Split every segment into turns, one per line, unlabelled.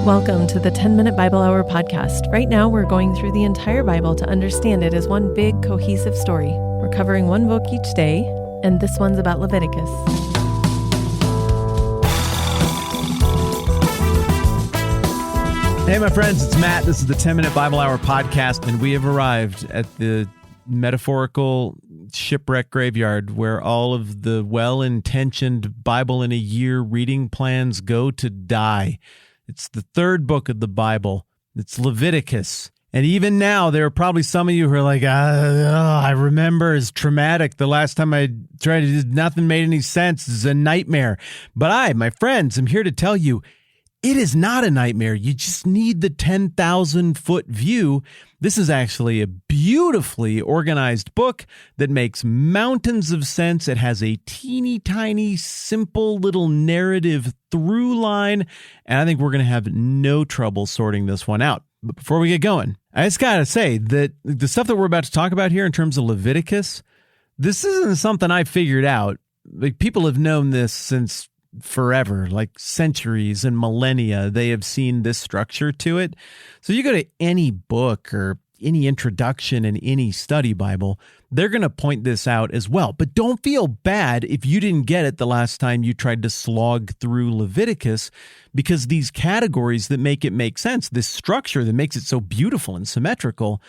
Welcome to the 10-Minute Bible Hour podcast. Right now, we're going through the entire Bible to understand it as one big, cohesive story. We're covering one book each day, and this one's about Leviticus.
Hey, my friends, it's Matt. This is the 10-Minute Bible Hour podcast, and we have arrived at the metaphorical shipwreck graveyard where all of the well-intentioned Bible in a year reading plans go to die. It's the third book of the Bible. It's Leviticus. And even now, there are probably some of you who are like, I remember it's traumatic. The last time I tried to do nothing made any sense. It's a nightmare. But I, my friends, am here to tell you, it is not a nightmare. You just need the 10,000-foot view. This is actually a beautifully organized book that makes mountains of sense. It has a teeny tiny, simple little narrative through line, and I think we're going to have no trouble sorting this one out. But before we get going, I just got to say that the stuff that we're about to talk about here in terms of Leviticus, this isn't something I figured out. Like, people have known this since forever, like centuries and millennia. They have seen this structure to it. So you go to any book or any introduction in any study Bible, they're going to point this out as well. But don't feel bad if you didn't get it the last time you tried to slog through Leviticus, because these categories that make it make sense, this structure that makes it so beautiful and symmetrical,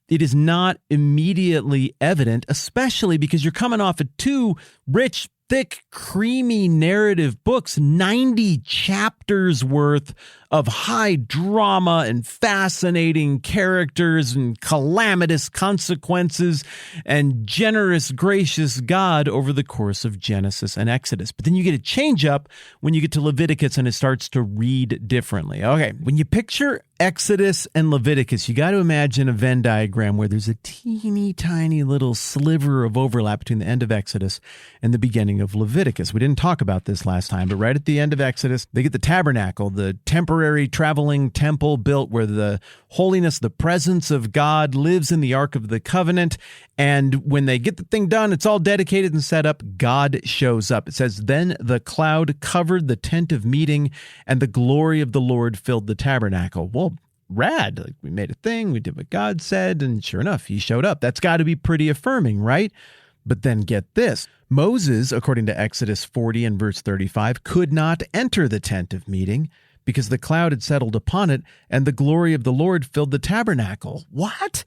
it is not immediately evident, especially because you're coming off of two rich, thick, creamy narrative books, 90 chapters worth of high drama and fascinating characters and calamitous consequences and generous, gracious God over the course of Genesis and Exodus. But then you get a change up when you get to Leviticus and it starts to read differently. Okay, when you picture Exodus and Leviticus, you got to imagine a Venn diagram where there's a teeny tiny little sliver of overlap between the end of Exodus and the beginning of Leviticus. We didn't talk about this last time, but right at the end of Exodus, they get the tabernacle, the temporary traveling temple built where the holiness, the presence of God lives in the Ark of the Covenant. And when they get the thing done, it's all dedicated and set up, God shows up. It says, then the cloud covered the tent of meeting and the glory of the Lord filled the tabernacle. Well, rad. Like, we made a thing, we did what God said, and sure enough, he showed up. That's got to be pretty affirming, right? But then get this. Moses, according to Exodus 40 and verse 35, could not enter the tent of meeting because the cloud had settled upon it and the glory of the Lord filled the tabernacle. What?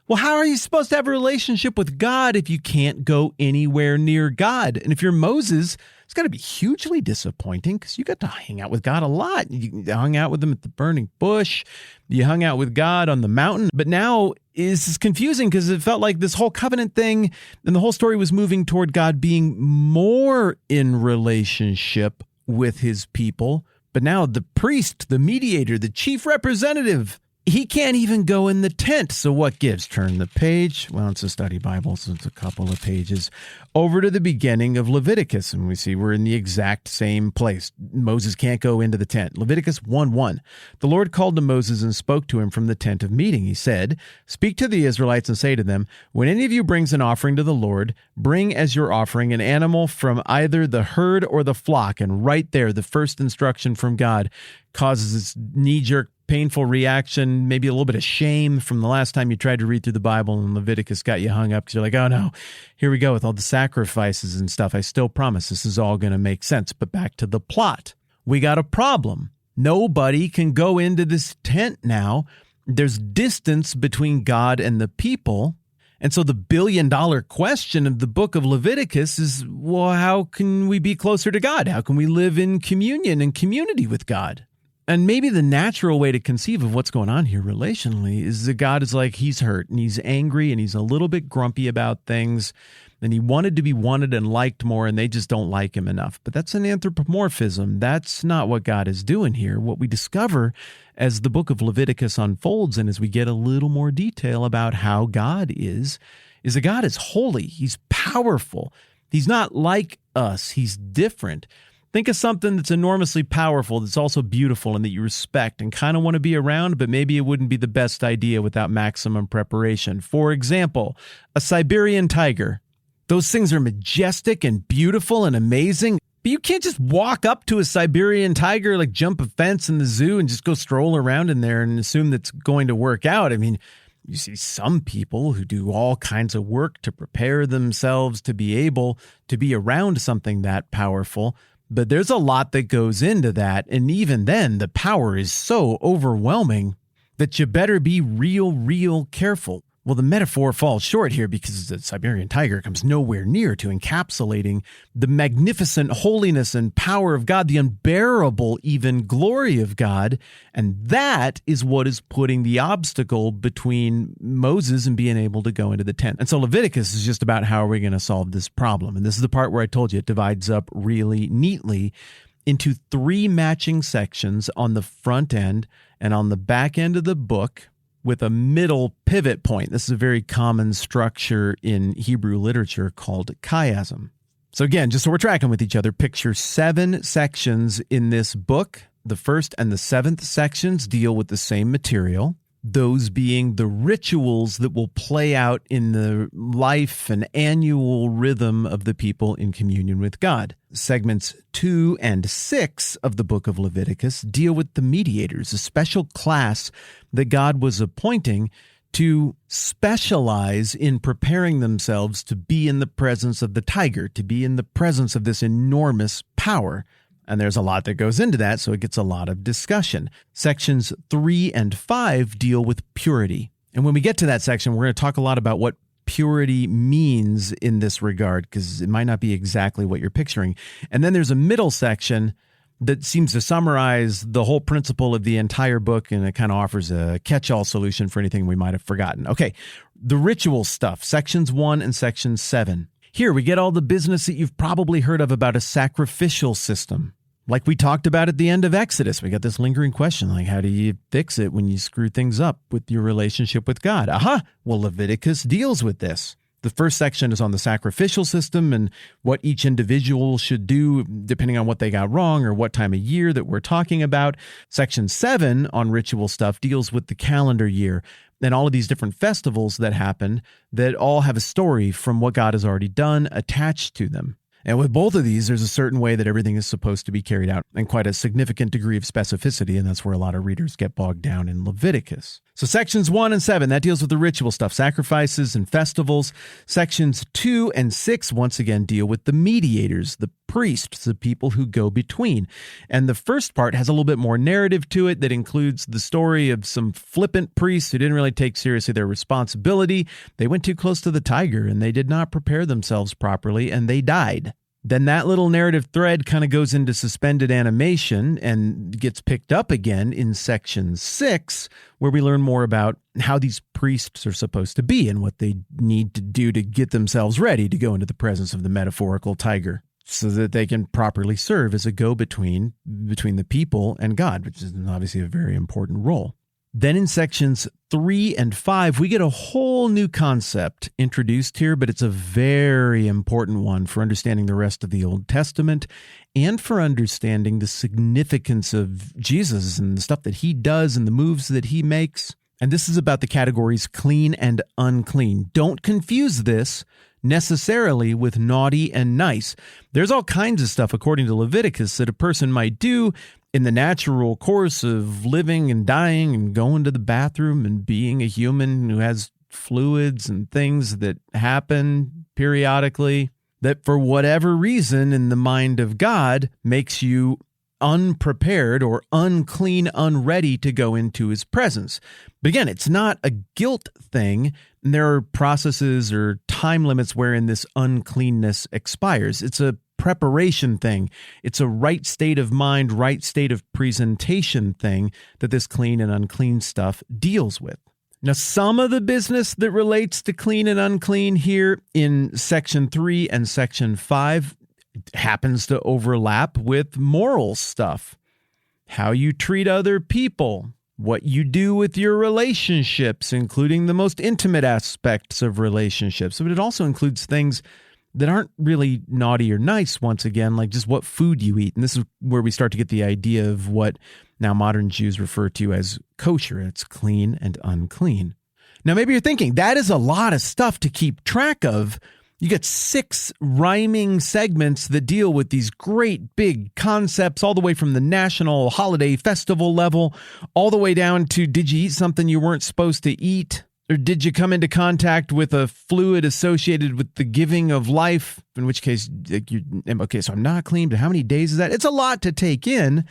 Well, how are you supposed to have a relationship with God if you can't go anywhere near God? And if you're Moses, it's got to be hugely disappointing because you got to hang out with God a lot. You hung out with him at the burning bush. You hung out with God on the mountain. But now it's confusing because it felt like this whole covenant thing and the whole story was moving toward God being more in relationship with his people. But now the priest, the mediator, the chief representative, he can't even go in the tent. So what gives? Turn the page. Well, it's a study Bible, so it's a couple of pages. Over to the beginning of Leviticus, and we see we're in the exact same place. Moses can't go into the tent. Leviticus 1:1. The Lord called to Moses and spoke to him from the tent of meeting. He said, speak to the Israelites and say to them, when any of you brings an offering to the Lord, bring as your offering an animal from either the herd or the flock. And right there, the first instruction from God causes this knee-jerk painful reaction, maybe a little bit of shame from the last time you tried to read through the Bible and Leviticus got you hung up because you're like, oh no, here we go with all the sacrifices and stuff. I still promise this is all going to make sense. But back to the plot. We got a problem. Nobody can go into this tent now. There's distance between God and the people. And so the billion-dollar question of the book of Leviticus is, well, how can we be closer to God? How can we live in communion and community with God? And maybe the natural way to conceive of what's going on here relationally is that God is like, he's hurt and he's angry and he's a little bit grumpy about things. And he wanted to be wanted and liked more, and they just don't like him enough. But that's an anthropomorphism. That's not what God is doing here. What we discover as the book of Leviticus unfolds and as we get a little more detail about how God is that God is holy. He's powerful. He's not like us. He's different. Think of something that's enormously powerful, that's also beautiful and that you respect and kind of want to be around, but maybe it wouldn't be the best idea without maximum preparation. For example, a Siberian tiger. Those things are majestic and beautiful and amazing. But you can't just walk up to a Siberian tiger, like jump a fence in the zoo and just go stroll around in there and assume that's going to work out. I mean, you see some people who do all kinds of work to prepare themselves to be able to be around something that powerful. But there's a lot that goes into that. And even then, the power is so overwhelming that you better be real careful. Well, the metaphor falls short here because the Siberian tiger comes nowhere near to encapsulating the magnificent holiness and power of God, the unbearable even glory of God. And that is what is putting the obstacle between Moses and being able to go into the tent. And so Leviticus is just about how are we going to solve this problem. And this is the part where I told you it divides up really neatly into 3 matching sections on the front end and on the back end of the book, with a middle pivot point. This is a very common structure in Hebrew literature called chiasm. So again, just so we're tracking with each other, picture 7 sections in this book. The first and the 7th sections deal with the same material, those being the rituals that will play out in the life and annual rhythm of the people in communion with God. Segments 2 and 6 of the book of Leviticus deal with the mediators, a special class that God was appointing to specialize in preparing themselves to be in the presence of the tiger, to be in the presence of this enormous power. And there's a lot that goes into that, so it gets a lot of discussion. Sections 3 and 5 deal with purity. And when we get to that section, we're going to talk a lot about what purity means in this regard, because it might not be exactly what you're picturing. And then there's a middle section that seems to summarize the whole principle of the entire book, and it kind of offers a catch-all solution for anything we might have forgotten. Okay, the ritual stuff, sections 1 and section 7. Here we get all the business that you've probably heard of about a sacrificial system. Like we talked about at the end of Exodus, we got this lingering question, like how do you fix it when you screw things up with your relationship with God? Aha! Well, Leviticus deals with this. The first section is on the sacrificial system and what each individual should do depending on what they got wrong or what time of year that we're talking about. Section 7 on ritual stuff deals with the calendar year and all of these different festivals that happen that all have a story from what God has already done attached to them. And with both of these, there's a certain way that everything is supposed to be carried out and quite a significant degree of specificity, and that's where a lot of readers get bogged down in Leviticus. So sections 1 and 7, that deals with the ritual stuff, sacrifices and festivals. Sections 2 and 6, once again, deal with the mediators, the priests, the people who go between. And the first part has a little bit more narrative to it that includes the story of some flippant priests who didn't really take seriously their responsibility. They went too close to the tiger and they did not prepare themselves properly and they died. Then that little narrative thread kind of goes into suspended animation and gets picked up again in section 6, where we learn more about how these priests are supposed to be and what they need to do to get themselves ready to go into the presence of the metaphorical tiger, so that they can properly serve as a go-between between the people and God, which is obviously a very important role. Then in sections 3 and 5, we get a whole new concept introduced here, but it's a very important one for understanding the rest of the Old Testament and for understanding the significance of Jesus and the stuff that he does and the moves that he makes. And this is about the categories clean and unclean. Don't confuse this necessarily with naughty and nice. There's all kinds of stuff, according to Leviticus, that a person might do in the natural course of living and dying and going to the bathroom and being a human who has fluids and things that happen periodically, that for whatever reason in the mind of God makes you unprepared or unclean, unready to go into his presence. But again, it's not a guilt thing. There are processes or time limits wherein this uncleanness expires. It's a preparation thing. It's a right state of mind, right state of presentation thing that this clean and unclean stuff deals with. Now, some of the business that relates to clean and unclean here in section 3 and section 5 happens to overlap with moral stuff. How you treat other people, what you do with your relationships, including the most intimate aspects of relationships. But it also includes things that aren't really naughty or nice, once again, like just what food you eat. And this is where we start to get the idea of what now modern Jews refer to as kosher. It's clean and unclean. Now, maybe you're thinking, that is a lot of stuff to keep track of. You get 6 rhyming segments that deal with these great big concepts, all the way from the national holiday festival level, all the way down to, did you eat something you weren't supposed to eat? Or did you come into contact with a fluid associated with the giving of life? In which case, so I'm not clean, but how many days is that? It's a lot to take in.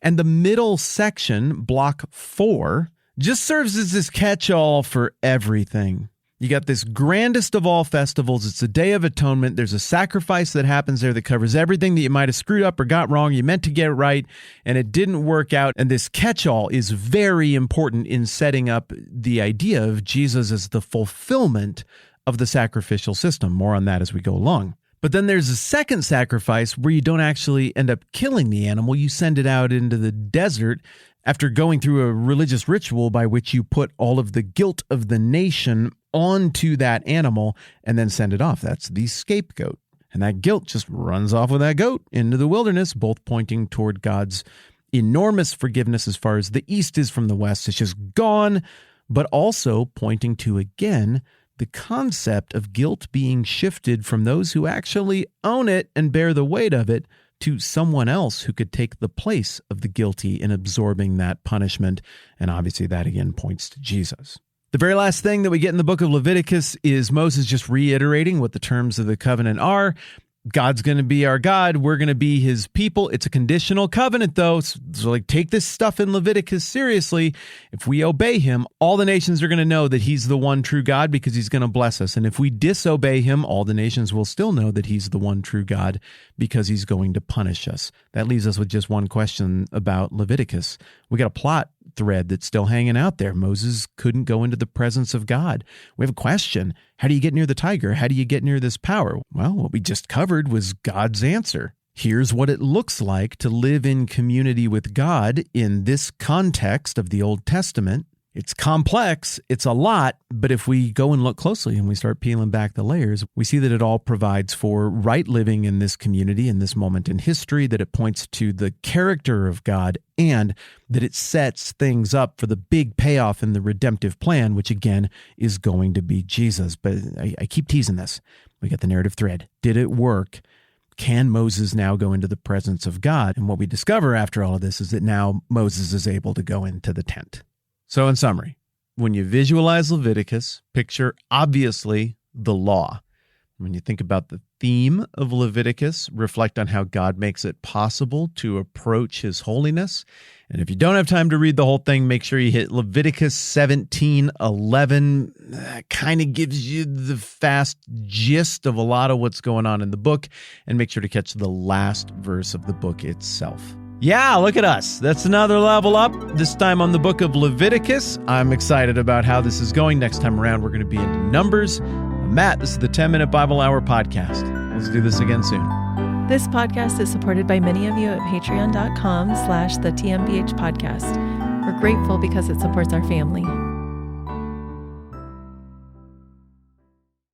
And the middle section, block 4, just serves as this catch-all for everything. You got this grandest of all festivals. It's the Day of Atonement. There's a sacrifice that happens there that covers everything that you might have screwed up or got wrong. You meant to get it right, and it didn't work out. And this catch-all is very important in setting up the idea of Jesus as the fulfillment of the sacrificial system. More on that as we go along. But then there's a second sacrifice where you don't actually end up killing the animal. You send it out into the desert after going through a religious ritual by which you put all of the guilt of the nation onto that animal and then send it off. That's the scapegoat. And that guilt just runs off with that goat into the wilderness, both pointing toward God's enormous forgiveness as far as the east is from the west. It's just gone, but also pointing to, again, the concept of guilt being shifted from those who actually own it and bear the weight of it to someone else who could take the place of the guilty in absorbing that punishment. And obviously that again points to Jesus. The very last thing that we get in the book of Leviticus is Moses just reiterating what the terms of the covenant are. God's going to be our God. We're going to be his people. It's a conditional covenant, though. So take this stuff in Leviticus seriously. If we obey him, all the nations are going to know that he's the one true God because he's going to bless us. And if we disobey him, all the nations will still know that he's the one true God because he's going to punish us. That leaves us with just one question about Leviticus. We got a plot thread that's still hanging out there. Moses couldn't go into the presence of God. We have a question. How do you get near the tiger? How do you get near this power? Well, what we just covered was God's answer. Here's what it looks like to live in community with God in this context of the Old Testament. It's complex, it's a lot, but if we go and look closely and we start peeling back the layers, we see that it all provides for right living in this community, in this moment in history, that it points to the character of God, and that it sets things up for the big payoff in the redemptive plan, which again is going to be Jesus. But I keep teasing this. We got the narrative thread. Did it work? Can Moses now go into the presence of God? And what we discover after all of this is that now Moses is able to go into the tent. So in summary, when you visualize Leviticus, picture obviously the law. When you think about the theme of Leviticus, reflect on how God makes it possible to approach his holiness. And if you don't have time to read the whole thing, make sure you hit Leviticus 17:11. That kind of gives you the fast gist of a lot of what's going on in the book. And make sure to catch the last verse of the book itself. Yeah, look at us. That's another level up, this time on the book of Leviticus. I'm excited about how this is going. Next time around, we're going to be into Numbers. I'm Matt. This is the 10-Minute Bible Hour podcast. Let's do this again soon.
This podcast is supported by many of you at patreon.com/the TMBH podcast. We're grateful because it supports our family.